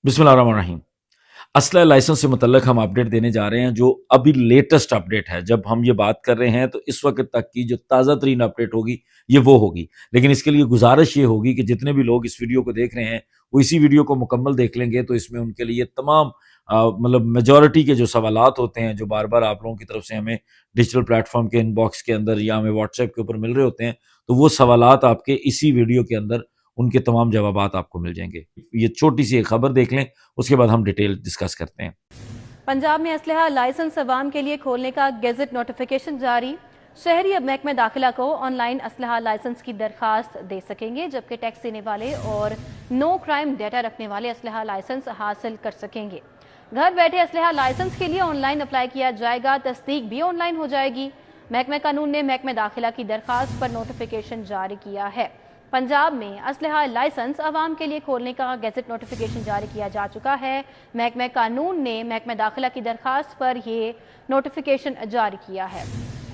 बिस्मिल्लाहिर्रहमानिर्रहीम। असलह लाइसेंस से मुतल्लक हम अपडेट देने जा रहे हैं जो अभी लेटेस्ट अपडेट है। जब हम ये बात कर रहे हैं तो इस वक्त तक की जो ताज़ा तरीन अपडेट होगी ये वो होगी, लेकिन इसके लिए गुजारिश ये होगी कि जितने भी लोग इस वीडियो को देख रहे हैं वो इसी वीडियो को मुकम्मल देख लेंगे तो इसमें उनके लिए तमाम मतलब मेजॉरिटी के जो सवालात होते हैं जो बार बार आप लोगों की तरफ से हमें डिजिटल प्लेटफॉर्म के इनबॉक्स के अंदर या हमें व्हाट्सएप के ऊपर मिल रहे होते हैं, तो वो सवालात आपके इसी वीडियो के अंदर उनके तमाम जवाबात आपको मिल जाएंगे। ये छोटी सी एक खबर देख लें, उसके बाद हम डिटेल डिस्कस करते हैं। पंजाब में असलहा लाइसेंस अवाम के लिए खोलने का गेजेट नोटिफिकेशन जारी। शहरी अब महकमे दाखिला को ऑनलाइन असलहा लाइसेंस की दरखास्त दे सकेंगे, जबकि टैक्स देने वाले और नो क्राइम डेटा रखने वाले असलहा लाइसेंस हासिल कर सकेंगे। घर बैठे असलहा लाइसेंस के लिए ऑनलाइन अप्लाई किया जाएगा, तस्दीक भी ऑनलाइन हो जाएगी। महकमे कानून ने महकमे दाखिला की दरखास्त पर नोटिफिकेशन जारी किया है। पंजाब में असलहा लाइसेंस अवाम के लिए खोलने का गेजेट नोटिफिकेशन जारी किया जा चुका है। महकमे कानून ने महकमे दाखिला की दरखास्त पर ये नोटिफिकेशन जारी किया है।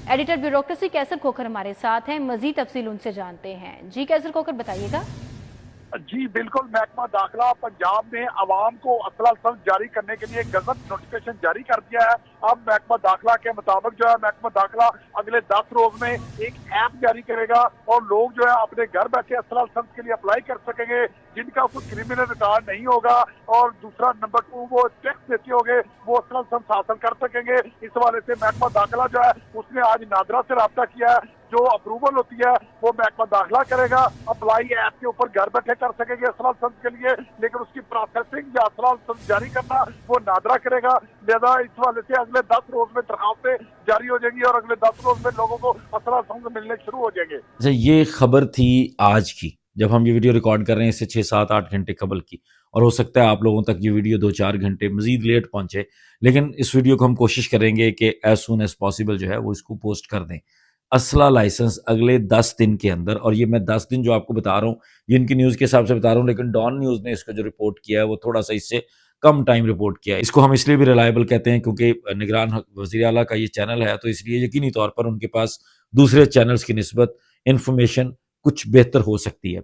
एडिटर ब्यूरोक्रेसी कैसर खोखर हमारे साथ हैं, मजीद तफसील उनसे जानते हैं। जी कैसर खोखर, बताइएगा। जी बिल्कुल, महकमा दाखिला पंजाब ने अवाम को असला लाइसेंस जारी करने के लिए गजट नोटिफिकेशन जारी कर दिया है। अब महकमा दाखिला के मुताबिक जो है महकमा दाखिला अगले 10 रोज में एक ऐप जारी करेगा और लोग जो है अपने घर बैठे असला लाइसेंस के लिए अप्लाई कर सकेंगे जिनका कोई क्रिमिनल रिकॉर्ड नहीं होगा। और दूसरा नंबर 2, वो टैक्स देते होंगे वो असला लाइसेंस हासिल कर सकेंगे। इस हवाले से महकमा दाखिला जो है उसने आज नादरा से रब्ता किया है। जो अप्रूवल होती है वो महकमा दाखिला करेगा, अप्लाई ऐप के ऊपर घर बैठे कर सकेंगे असला लाइसेंस के लिए, लेकिन उसकी प्रोसेसिंग या असला लाइसेंस जारी करना वो नादरा करेगा। लिहाजा इस हवाले से अगले 10 रोज में दरखास्तें जारी हो जाएंगी और अगले 10 रोज में लोगों को असला लाइसेंस मिलने शुरू हो जाएंगे। अच्छा, ये खबर थी आज की, जब हम ये वीडियो रिकॉर्ड कर रहे हैं इससे 6-7-8 घंटे कबल की, और हो सकता है आप लोगों तक ये वीडियो 2-4 घंटे मजीद लेट पहुंचे, लेकिन इस वीडियो को हम कोशिश करेंगे कि एज सुन एज पॉसिबल जो है वो इसको पोस्ट कर दें। असला लाइसेंस अगले 10 दिन के अंदर, और ये मैं 10 दिन जो आपको बता रहा हूँ ये इनकी न्यूज़ के हिसाब से बता रहा हूँ, लेकिन डॉन न्यूज़ ने इसको जो रिपोर्ट किया है वो थोड़ा सा इससे कम टाइम रिपोर्ट किया है। इसको हम इसलिए भी रिलायबल कहते हैं क्योंकि निगरान वज़ीर आला का ये चैनल है, तो इसलिए यकीनी तौर पर उनके पास दूसरे चैनल्स की निस्बत इंफॉर्मेशन कुछ बेहतर हो सकती है।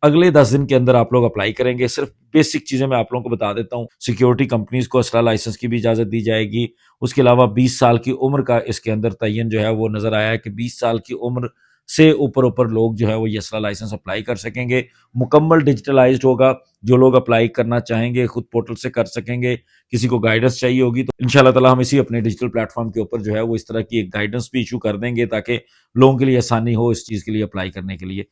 अगले 10 दिन के अंदर आप लोग अप्लाई करेंगे। सिर्फ बेसिक चीज़ें मैं आप लोगों को बता देता हूँ। सिक्योरिटी कंपनीज को असला लाइसेंस की भी इजाज़त दी जाएगी। उसके अलावा 20 साल की उम्र का इसके अंदर तयन जो है वो नज़र आया है कि 20 साल की उम्र से ऊपर लोग जो है वो ये असला लाइसेंस अप्लाई कर सकेंगे। मुकम्मल डिजिटलाइज्ड होगा, जो लोग अप्लाई करना चाहेंगे खुद पोर्टल से कर सकेंगे। किसी को गाइडेंस चाहिए होगी तो इंशाल्लाह ताला हम इसी अपने डिजिटल प्लेटफॉर्म के ऊपर जो है वो इस तरह की एक गाइडेंस भी इशू कर देंगे ताकि लोगों के लिए आसानी हो इस चीज़ के लिए अप्लाई करने के लिए।